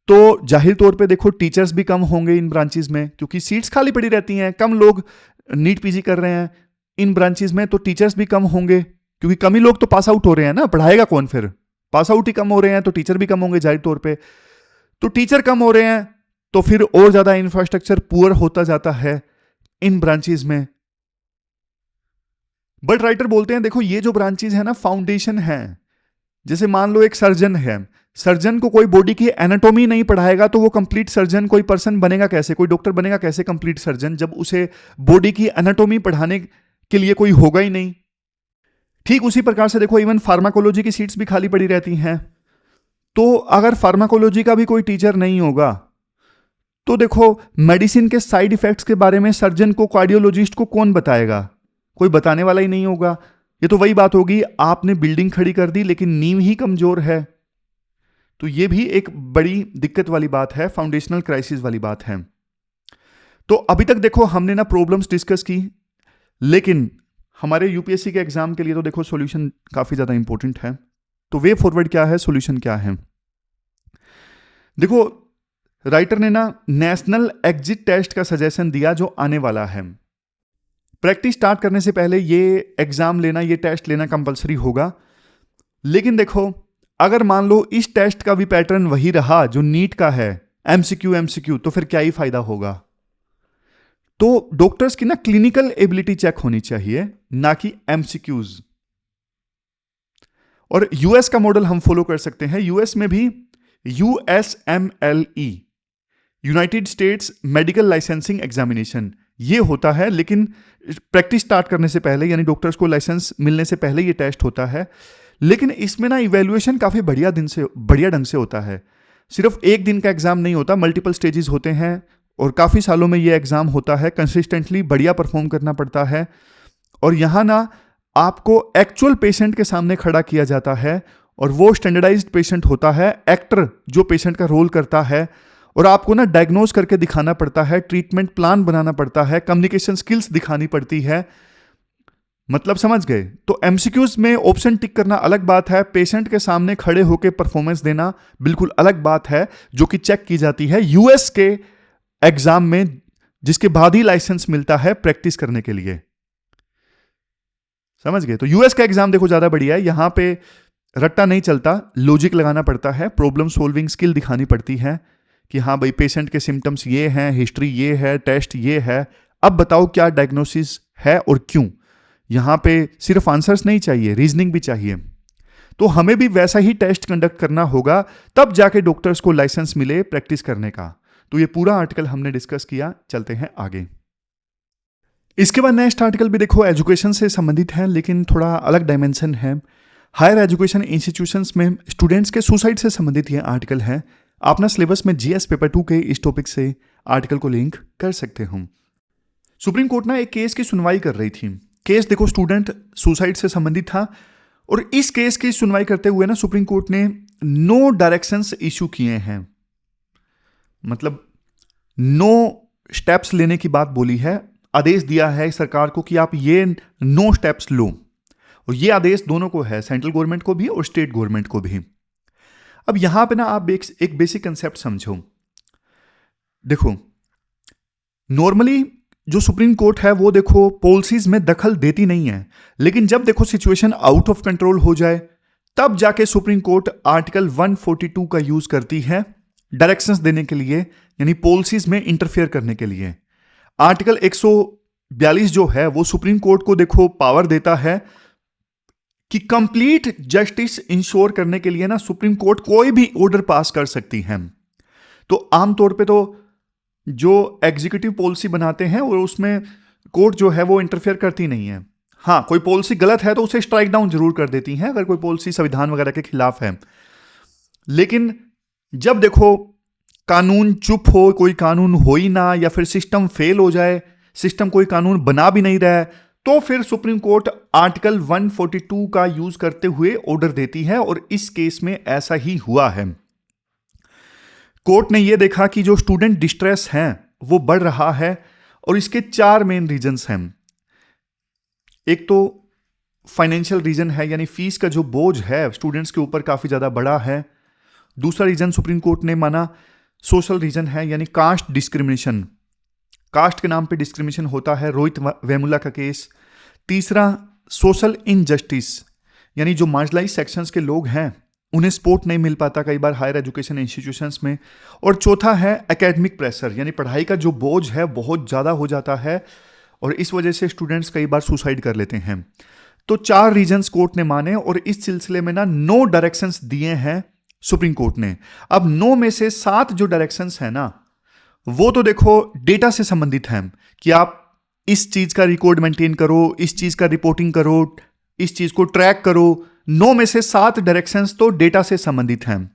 तो जाहिर तौर पे देखो टीचर्स भी कम होंगे इन ब्रांचेस में, क्योंकि सीट्स खाली पड़ी रहती हैं, कम लोग नीट पीजी कर रहे हैं इन ब्रांचेस में, तो टीचर्स भी कम होंगे, क्योंकि कम ही लोग तो पास आउट हो रहे हैं ना, पढ़ाएगा कौन? फिर पास आउट ही कम हो रहे हैं, तो टीचर भी कम होंगे जाहिर तौर पे। तो टीचर कम हो रहे हैं, तो फिर और ज्यादा इंफ्रास्ट्रक्चर पुअर होता जाता है इन ब्रांचेस में। बट राइटर बोलते हैं, देखो ये जो ब्रांचेस है ना, फाउंडेशन है। जैसे मान लो एक सर्जन है, सर्जन को कोई बॉडी की एनाटॉमी नहीं पढ़ाएगा, तो वो कंप्लीट सर्जन कोई पर्सन बनेगा कैसे? कोई डॉक्टर बनेगा कैसे कंप्लीट सर्जन, जब उसे बॉडी की एनाटॉमी पढ़ाने के लिए कोई होगा ही नहीं। ठीक उसी प्रकार से देखो, इवन फार्माकोलॉजी की सीट्स भी खाली पड़ी रहती हैं। तो अगर फार्माकोलॉजी का भी कोई टीचर नहीं होगा, तो देखो मेडिसिन के साइड इफेक्ट्स के बारे में सर्जन को, कार्डियोलॉजिस्ट को कौन बताएगा? कोई बताने वाला ही नहीं होगा। ये तो वही बात होगी, आपने बिल्डिंग खड़ी कर दी लेकिन नींव ही कमजोर है। तो ये भी एक बड़ी दिक्कत वाली बात है, फाउंडेशनल क्राइसिस वाली बात है। तो अभी तक देखो हमने ना प्रॉब्लम्स डिस्कस की, लेकिन हमारे यूपीएससी के एग्जाम के लिए तो देखो सॉल्यूशन काफी ज्यादा इंपॉर्टेंट है। तो वे फॉरवर्ड क्या है, सॉल्यूशन क्या है? देखो, राइटर ने ना नेशनल एग्जिट टेस्ट का सजेशन दिया जो आने वाला है। प्रैक्टिस स्टार्ट करने से पहले ये एग्जाम लेना, ये टेस्ट लेना कंपलसरी होगा। लेकिन देखो, अगर मान लो इस टेस्ट का भी पैटर्न वही रहा जो नीट का है, एमसीक्यू, तो फिर क्या ही फायदा होगा? तो डॉक्टर्स की ना क्लिनिकल एबिलिटी चेक होनी चाहिए, ना कि एमसीक्यूज। और यूएस का मॉडल हम फॉलो कर सकते हैं। यूएस में भी USMLE, United states medical licensing examination, ये होता है, लेकिन प्रैक्टिस स्टार्ट करने से पहले, यानी डॉक्टर्स को लाइसेंस मिलने से पहले ये टेस्ट होता है। लेकिन इसमें ना इवैल्यूएशन काफी बढ़िया ढंग से होता है। सिर्फ एक दिन का एग्जाम नहीं होता, मल्टीपल स्टेजेस होते हैं, और काफी सालों में ये एग्जाम होता है। कंसिस्टेंटली बढ़िया परफॉर्म करना पड़ता है, और यहां ना आपको एक्चुअल पेशेंट के सामने खड़ा किया जाता है, और वो स्टैंडर्डाइज्ड पेशेंट होता है, एक्टर जो पेशेंट का रोल करता है, और आपको ना डायग्नोज करके दिखाना पड़ता है, ट्रीटमेंट प्लान बनाना पड़ता है, कम्युनिकेशन स्किल्स दिखानी पड़ती है। मतलब समझ गए? तो एमसीक्यूज में ऑप्शन टिक करना अलग बात है, पेशेंट के सामने खड़े होकर परफॉर्मेंस देना बिल्कुल अलग बात है, जो कि चेक की जाती है यूएस के एग्जाम में, जिसके बाद ही लाइसेंस मिलता है प्रैक्टिस करने के लिए। समझ गए? तो यूएस का एग्जाम देखो ज्यादा बढ़िया है, यहां पे रट्टा नहीं चलता, लॉजिक लगाना पड़ता है, प्रॉब्लम सॉल्विंग स्किल दिखानी पड़ती है कि हाँ भाई पेशेंट के सिम्टम्स ये हैं, हिस्ट्री ये है, टेस्ट ये है, अब बताओ क्या डायग्नोसिस है और क्यों। यहां पे सिर्फ आंसर्स नहीं चाहिए, रीजनिंग भी चाहिए। तो हमें भी वैसा ही टेस्ट कंडक्ट करना होगा, तब जाके डॉक्टर्स को लाइसेंस मिले प्रैक्टिस करने का। तो ये पूरा आर्टिकल हमने डिस्कस किया। चलते हैं आगे। इसके बाद नेक्स्ट आर्टिकल भी देखो एजुकेशन से संबंधित है, लेकिन थोड़ा अलग डायमेंशन है। हायर एजुकेशन इंस्टीट्यूशंस में स्टूडेंट्स के सुसाइड से संबंधित ये आर्टिकल है। आप ना सिलेबस में जीएस पेपर 2 के इस टॉपिक से आर्टिकल को लिंक कर सकते हो। सुप्रीम कोर्ट ना एक केस की सुनवाई कर रही थी। केस देखो स्टूडेंट सुसाइड से संबंधित था, और इस केस की सुनवाई करते हुए ना सुप्रीम कोर्ट ने नो डायरेक्शंस इशू किए हैं, मतलब नो स्टेप्स लेने की बात बोली है। आदेश दिया है सरकार को कि आप ये नो स्टेप्स लो, और ये आदेश दोनों को है, सेंट्रल गवर्नमेंट को भी और स्टेट गवर्नमेंट को भी। अब यहां पे ना आप एक बेसिक कंसेप्ट समझो। देखो नॉर्मली जो सुप्रीम कोर्ट है वो देखो पॉलिसीज में दखल देती नहीं है, लेकिन जब देखो सिचुएशन आउट ऑफ कंट्रोल हो जाए तब जाके सुप्रीम कोर्ट आर्टिकल 142 का यूज करती है डायरेक्शंस देने के लिए, यानी पॉलिसीज में इंटरफेयर करने के लिए। आर्टिकल 142 जो है वो सुप्रीम कोर्ट को देखो पावर देता है कि कंप्लीट जस्टिस इंश्योर करने के लिए ना सुप्रीम कोर्ट कोई भी ऑर्डर पास कर सकती है। तो आमतौर पे तो जो एग्जीक्यूटिव पॉलिसी बनाते हैं और उसमें कोर्ट जो है वो इंटरफेयर करती नहीं है। हाँ, कोई पॉलिसी गलत है तो उसे स्ट्राइक डाउन जरूर कर देती हैं अगर कोई पॉलिसी संविधान वगैरह के खिलाफ है। लेकिन जब देखो कानून चुप हो, कोई कानून हो ही ना, या फिर सिस्टम फेल हो जाए, सिस्टम कोई कानून बना भी नहीं रहा है, तो फिर सुप्रीम कोर्ट आर्टिकल 142 का यूज करते हुए ऑर्डर देती है, और इस केस में ऐसा ही हुआ है। कोर्ट ने यह देखा कि जो स्टूडेंट डिस्ट्रेस है वो बढ़ रहा है, और इसके 4 मेन रीजंस हैं। एक तो फाइनेंशियल रीजन है, यानी फीस का जो बोझ है स्टूडेंट्स के ऊपर काफी ज्यादा बड़ा है। दूसरा रीजन सुप्रीम कोर्ट ने माना सोशल रीजन है, यानी कास्ट डिस्क्रिमिनेशन, कास्ट के नाम पे डिस्क्रिमिनेशन होता है, रोहित वेमुला का केस। तीसरा सोशल इनजस्टिस, यानी जो मार्जिनलाइज सेक्शंस के लोग हैं उन्हें सपोर्ट नहीं मिल पाता कई बार हायर एजुकेशन इंस्टीट्यूशंस में। और चौथा है एकेडमिक प्रेशर, यानी पढ़ाई का जो बोझ है बहुत ज़्यादा हो जाता है, और इस वजह से स्टूडेंट्स कई बार सुसाइड कर लेते हैं। तो 4 रीजंस कोर्ट ने माने, और इस सिलसिले में ना 9 डायरेक्शंस दिए हैं सुप्रीम कोर्ट ने। अब 9 में से 7 जो डायरेक्शंस है ना वो तो देखो डेटा से संबंधित हैं, कि आप इस चीज का रिकॉर्ड मेंटेन करो, इस चीज का रिपोर्टिंग करो, इस चीज को ट्रैक करो। 9 में से 7 डायरेक्शंस तो डेटा से संबंधित हैं,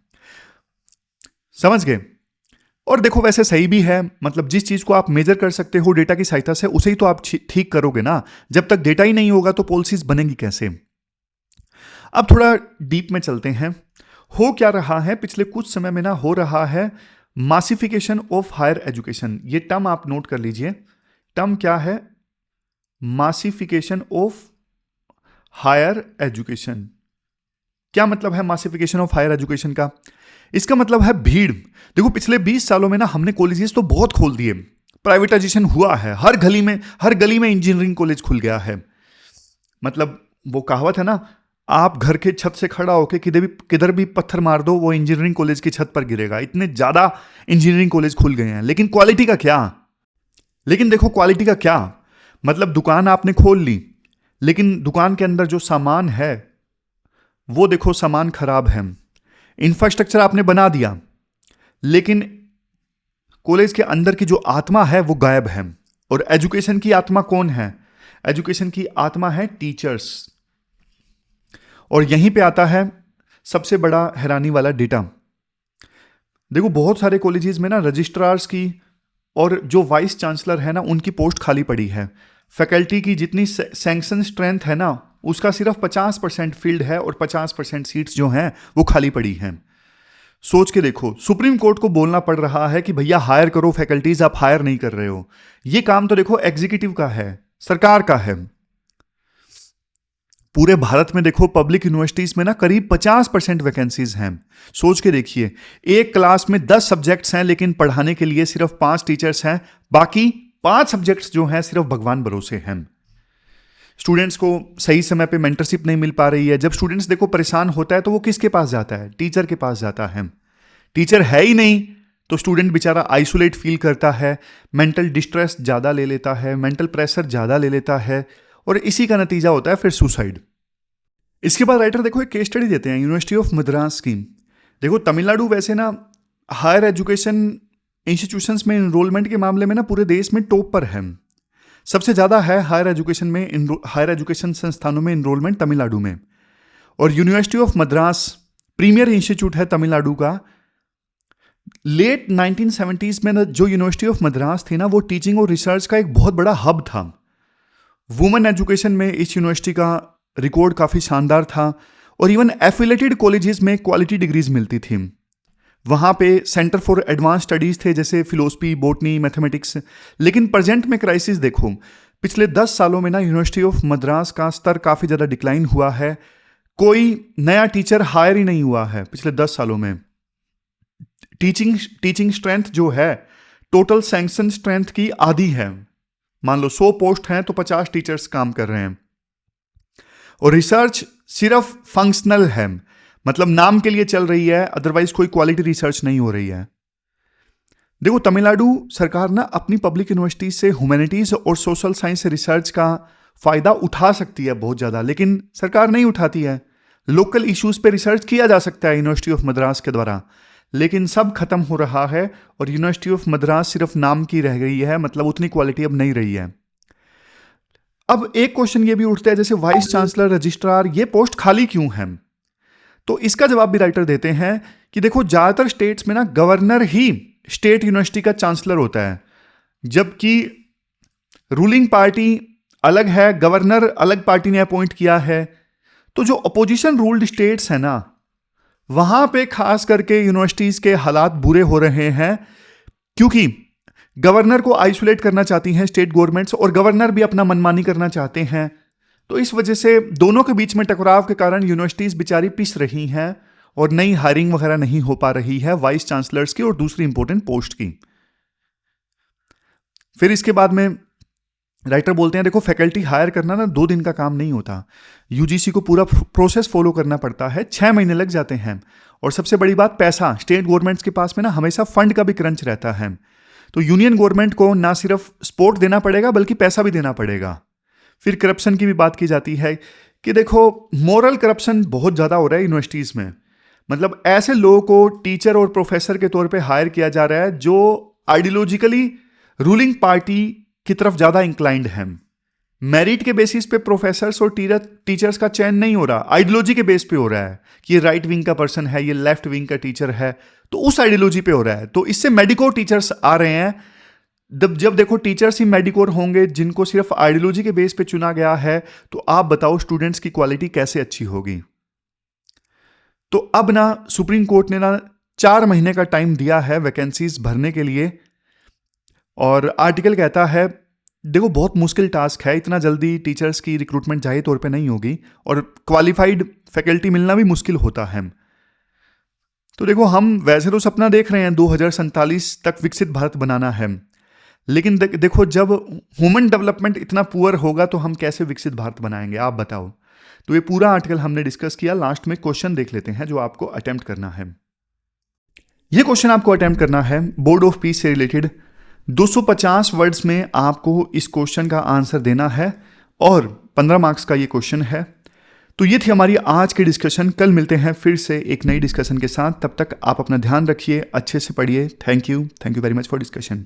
समझ गए। और देखो वैसे सही भी है, मतलब जिस चीज को आप मेजर कर सकते हो डेटा की सहायता से उसे ही तो आप ठीक करोगे ना। जब तक डेटा ही नहीं होगा तो पॉलिसीज बनेंगी कैसे। अब थोड़ा डीप में चलते हैं। हो क्या रहा है पिछले कुछ समय में ना, हो रहा है मासिफिकेशन ऑफ हायर एजुकेशन। ये टर्म आप नोट कर लीजिए। टर्म क्या है? मासिफिकेशन ऑफ हायर एजुकेशन। क्या मतलब है मासिफिकेशन ऑफ हायर एजुकेशन का? इसका मतलब है भीड़। देखो पिछले 20 सालों में ना हमने कॉलेजेस तो बहुत खोल दिए, प्राइवेटाइजेशन हुआ है, हर गली में इंजीनियरिंग कॉलेज खुल गया है। मतलब वो कहावत है ना, आप घर के छत से खड़ा होकर किधर भी पत्थर मार दो वो इंजीनियरिंग कॉलेज की छत पर गिरेगा। इतने ज्यादा इंजीनियरिंग कॉलेज खुल गए हैं, लेकिन क्वालिटी का क्या? मतलब दुकान आपने खोल ली, लेकिन दुकान के अंदर जो सामान है वो देखो सामान खराब है। इंफ्रास्ट्रक्चर आपने बना दिया, लेकिन कॉलेज के अंदर की जो आत्मा है वो गायब है। और एजुकेशन की आत्मा कौन है? एजुकेशन की आत्मा है टीचर्स। और यहीं पे आता है सबसे बड़ा हैरानी वाला डेटा। देखो बहुत सारे कॉलेजेस में ना रजिस्ट्रार्स की और जो वाइस चांसलर है ना उनकी पोस्ट खाली पड़ी है। फैकल्टी की जितनी सैंक्शन स्ट्रेंथ है ना उसका सिर्फ 50% फील्ड है, और 50% सीट्स जो हैं वो खाली पड़ी हैं। सोच के देखो, सुप्रीम कोर्ट को बोलना पड़ रहा है कि भैया हायर करो फैकल्टीज, आप हायर नहीं कर रहे हो। ये काम तो देखो एग्जीक्यूटिव का है, सरकार का है। पूरे भारत में देखो पब्लिक यूनिवर्सिटीज में ना करीब 50% वैकेंसीज हैं। सोच के देखिए, एक क्लास में 10 सब्जेक्ट्स हैं, लेकिन पढ़ाने के लिए सिर्फ 5 टीचर्स हैं, बाकी 5 सब्जेक्ट्स जो हैं सिर्फ भगवान भरोसे हैं। स्टूडेंट्स को सही समय पे मेंटरशिप नहीं मिल पा रही है। जब स्टूडेंट्स देखो परेशान होता है तो वो किसके पास जाता है? टीचर के पास जाता है। टीचर है ही नहीं तो स्टूडेंट बेचारा आइसोलेट फील करता है, मेंटल डिस्ट्रेस ज़्यादा ले लेता है, मेंटल प्रेशर ज़्यादा ले लेता है, और इसी का नतीजा होता है फिर सुसाइड। इसके बाद राइटर देखो एक केस स्टडी देते हैं यूनिवर्सिटी ऑफ मद्रास की। देखो तमिलनाडु वैसे ना हायर एजुकेशन इंस्टीट्यूशंस में इनरोलमेंट के मामले में ना पूरे देश में टॉप पर है। सबसे ज़्यादा है हायर एजुकेशन संस्थानों में इनरोलमेंट तमिलनाडु में, और university of Madras premier institute है तमिलनाडु का। लेट 1970s में ना जो यूनिवर्सिटी ऑफ मद्रास थी ना, वो टीचिंग और रिसर्च का एक बहुत बड़ा हब था। वुमेन एजुकेशन में इस यूनिवर्सिटी का रिकॉर्ड काफ़ी शानदार था, और इवन एफिलेटेड कॉलेजेस में क्वालिटी डिग्रीज मिलती थी। वहाँ पे सेंटर फॉर एडवांस स्टडीज़ थे, जैसे फिलोसफी, बॉटनी, मैथमेटिक्स। लेकिन प्रेजेंट में क्राइसिस देखो, पिछले 10 सालों में ना यूनिवर्सिटी ऑफ मद्रास का स्तर काफ़ी ज़्यादा डिक्लाइन हुआ है। कोई नया टीचर हायर ही नहीं हुआ है पिछले 10 सालों में। टीचिंग स्ट्रेंथ जो है टोटल सैंक्शन स्ट्रेंथ की आधी है। मान लो 100 पोस्ट हैं तो 50 टीचर्स काम कर रहे हैं। और रिसर्च सिर्फ फंक्शनल है, मतलब नाम के लिए चल रही है, अदरवाइज कोई क्वालिटी रिसर्च नहीं हो रही है। देखो, तमिलनाडु सरकार ना अपनी पब्लिक यूनिवर्सिटी से ह्यूमैनिटीज और सोशल साइंस रिसर्च का फायदा उठा सकती है बहुत ज़्यादा, लेकिन सरकार नहीं उठाती है। लोकल इश्यूज पे रिसर्च किया जा सकता है यूनिवर्सिटी ऑफ मद्रास के द्वारा, लेकिन सब खत्म हो रहा है और यूनिवर्सिटी ऑफ मद्रास सिर्फ नाम की रह गई है, मतलब उतनी क्वालिटी अब नहीं रही है। अब एक क्वेश्चन ये भी उठता है, जैसे वाइस चांसलर, रजिस्ट्रार, ये पोस्ट खाली क्यों है? तो इसका जवाब भी राइटर देते हैं कि देखो, ज़्यादातर स्टेट्स में ना गवर्नर ही स्टेट यूनिवर्सिटी का चांसलर होता है, जबकि रूलिंग पार्टी अलग है, गवर्नर अलग पार्टी ने अपॉइंट किया है। तो जो अपोजिशन रूल्ड स्टेट्स है ना, वहां पे खास करके यूनिवर्सिटीज के हालात बुरे हो रहे हैं, क्योंकि गवर्नर को आइसोलेट करना चाहती हैं स्टेट गवर्नमेंट्स, और गवर्नर भी अपना मनमानी करना चाहते हैं। तो इस वजह से दोनों के बीच में टकराव के कारण यूनिवर्सिटीज बेचारी पिस रही हैं और नई हायरिंग वगैरह नहीं हो पा रही है वाइस चांसलर्स की और दूसरी इंपॉर्टेंट पोस्ट की। फिर इसके बाद में राइटर बोलते हैं, देखो, फैकल्टी हायर करना ना 2 दिन का काम नहीं होता। यूजीसी को पूरा प्रोसेस फॉलो करना पड़ता है, 6 महीने लग जाते हैं। और सबसे बड़ी बात, पैसा। स्टेट गवर्नमेंट्स के पास में ना हमेशा फंड का भी क्रंच रहता है। तो यूनियन गवर्नमेंट को ना सिर्फ सपोर्ट देना पड़ेगा बल्कि पैसा भी देना पड़ेगा। फिर करप्शन की भी बात की जाती है कि देखो, मॉरल करप्शन बहुत ज़्यादा हो रहा है यूनिवर्सिटीज़ में। मतलब ऐसे लोगों को टीचर और प्रोफेसर के तौर पे हायर किया जा रहा है जो आइडियोलॉजिकली रूलिंग पार्टी की तरफ ज़्यादा इंक्लाइंड है। मेरिट के बेसिस पे प्रोफेसर्स और टीचर्स का चयन नहीं हो रहा, आइडियोलॉजी के बेस पे हो रहा है कि ये राइट विंग का पर्सन है, ये लेफ्ट विंग का टीचर है, तो उस आइडियोलॉजी पे हो रहा है। तो इससे मेडिकोर टीचर्स आ रहे हैं। जब देखो टीचर्स ही मेडिकोर होंगे जिनको सिर्फ आइडियोलॉजी के बेस पे चुना गया है, तो आप बताओ स्टूडेंट्स की क्वालिटी कैसे अच्छी होगी। तो अब ना सुप्रीम कोर्ट ने ना 4 महीने का टाइम दिया है वैकेंसीज भरने के लिए, और आर्टिकल कहता है, देखो, बहुत मुश्किल टास्क है, इतना जल्दी टीचर्स की रिक्रूटमेंट जाहिर तौर पे नहीं होगी, और क्वालिफाइड फैकल्टी मिलना भी मुश्किल होता है। तो देखो, हम वैसे तो सपना देख रहे हैं 2047 तक विकसित भारत बनाना है, लेकिन देखो, जब ह्यूमन डेवलपमेंट इतना पुअर होगा तो हम कैसे विकसित भारत बनाएंगे, आप बताओ। तो ये पूरा आर्टिकल हमने डिस्कस किया। लास्ट में क्वेश्चन देख लेते हैं जो आपको अटेम्प्ट करना है। ये क्वेश्चन आपको अटेम्प्ट करना है बोर्ड ऑफ पीस से रिलेटेड। 250 वर्ड्स में आपको इस क्वेश्चन का आंसर देना है, और 15 मार्क्स का ये क्वेश्चन है। तो ये थी हमारी आज की डिस्कशन। कल मिलते हैं फिर से एक नई डिस्कशन के साथ। तब तक आप अपना ध्यान रखिए, अच्छे से पढ़िए। Thank you very much for discussion.